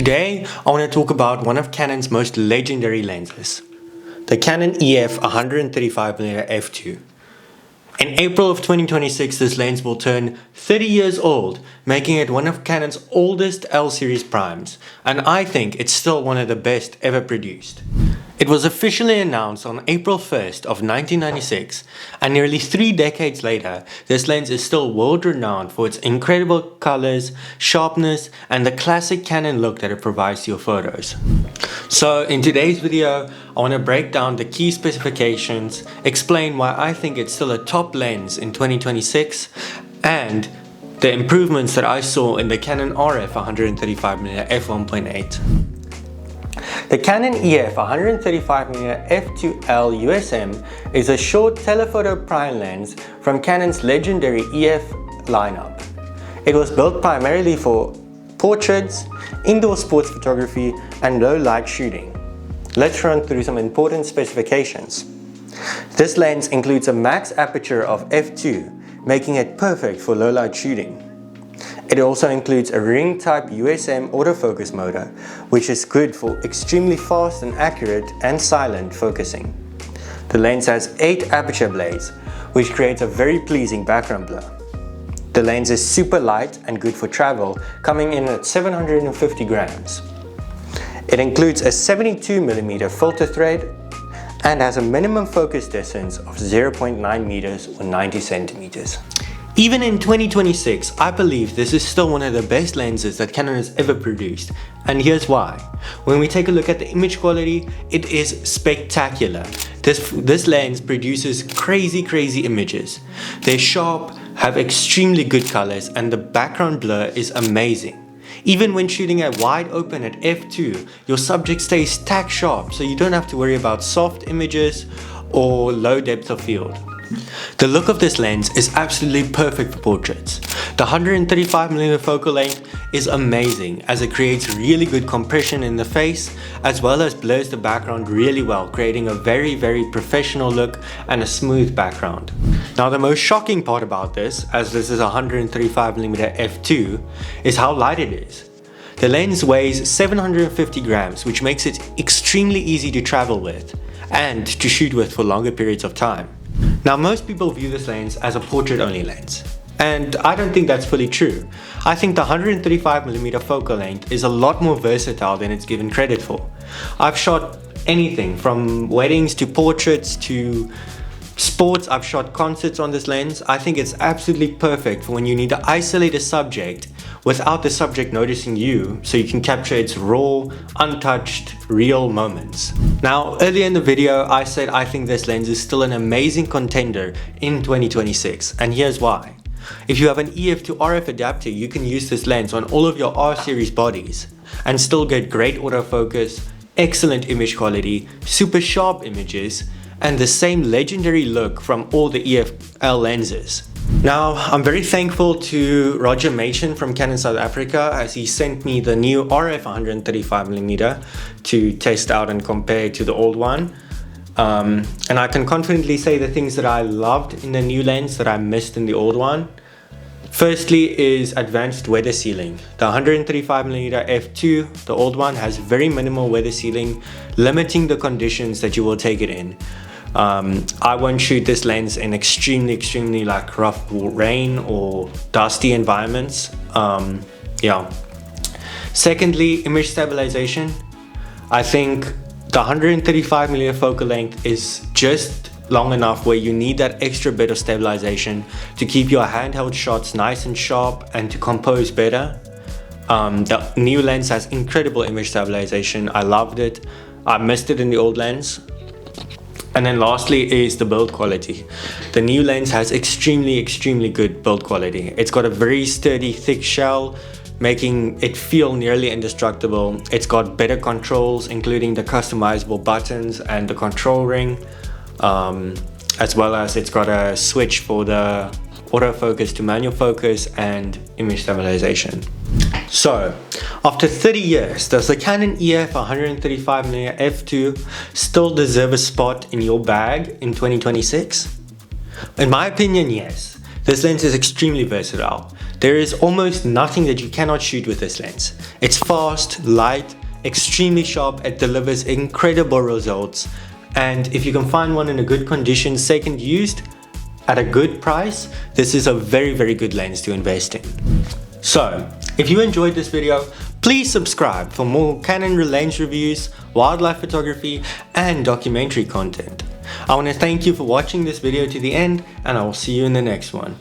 Today, I want to talk about one of Canon's most legendary lenses, the Canon EF 135mm f2. In April of 2026, this lens will turn 30 years old, making it one of Canon's oldest L-series primes, and I think it's still one of the best ever produced. It was officially announced on April 1st of 1996, and nearly 3 decades later, this lens is still world-renowned for its incredible colors, sharpness, and the classic Canon look that it provides to your photos. So in today's video, I want to break down the key specifications, explain why I think it's still a top lens in 2026, and the improvements that I saw in the Canon RF 135mm f1.8. The Canon EF 135mm f2L USM is a short telephoto prime lens from Canon's legendary EF lineup. It was built primarily for portraits, indoor sports photography, and low light shooting. Let's run through some important specifications. This lens includes a max aperture of f2, making it perfect for low light shooting. It also includes a ring type USM autofocus motor, which is good for extremely fast and accurate and silent focusing. The lens has 8 aperture blades, which creates a very pleasing background blur. The lens is super light and good for travel, coming in at 750 grams. It includes a 72mm filter thread and has a minimum focus distance of 0.9 meters or 90 centimeters. Even in 2026, I believe this is still one of the best lenses that Canon has ever produced, and here's why. When we take a look at the image quality, it is spectacular. This lens produces crazy images. They're sharp, have extremely good colors, and the background blur is amazing. Even when shooting at wide open at f2, your subject stays tack sharp, so you don't have to worry about soft images or low depth of field. The look of this lens is absolutely perfect for portraits. The 135mm focal length is amazing as it creates really good compression in the face as well as blurs the background really well, creating a very professional look and a smooth background. Now the most shocking part about this, as this is a 135mm f2, is how light it is. The lens weighs 750 grams, which makes it extremely easy to travel with and to shoot with for longer periods of time. Now most people view this lens as a portrait-only lens, and I don't think that's fully true. I think the 135mm focal length is a lot more versatile than it's given credit for. I've shot anything from weddings to portraits to sports. I've shot concerts on this lens. I think it's absolutely perfect for when you need to isolate a subject without the subject noticing you, so you can capture its raw, untouched, real moments. Now, earlier in the video, I said I think this lens is still an amazing contender in 2026, and here's why. If you have an EF to RF adapter, you can use this lens on all of your R series bodies and still get great autofocus, excellent image quality, super sharp images, and the same legendary look from all the EF-L lenses. Now, I'm very thankful to Roger Machen from Canon South Africa, as he sent me the new RF 135mm to test out and compare to the old one. And I can confidently say the things that I loved in the new lens that I missed in the old one. Firstly is advanced weather sealing. The 135mm f2, the old one, has very minimal weather sealing, limiting the conditions that you will take it in. I won't shoot this lens in extremely like rough rain or dusty environments. Secondly, image stabilization. I think the 135mm focal length is just long enough where you need that extra bit of stabilization to keep your handheld shots nice and sharp and to compose better. The new lens has incredible image stabilization. I loved it. I missed it in the old lens. And then lastly is the build quality. The new lens has extremely good build quality. It's got a very sturdy, thick shell, making it feel nearly indestructible. It's got better controls, including the customizable buttons and the control ring, as well as it's got a switch for the autofocus to manual focus and image stabilization. So, after 30 years, does the Canon EF 135mm f2 still deserve a spot in your bag in 2026? In my opinion, yes. This lens is extremely versatile. There is almost nothing that you cannot shoot with this lens. It's fast, light, extremely sharp, it delivers incredible results, and if you can find one in a good condition, second used, at a good price, this is a very good lens to invest in. So, if you enjoyed this video, please subscribe for more Canon lens reviews, wildlife photography, and documentary content. I want to thank you for watching this video to the end, and I will see you in the next one.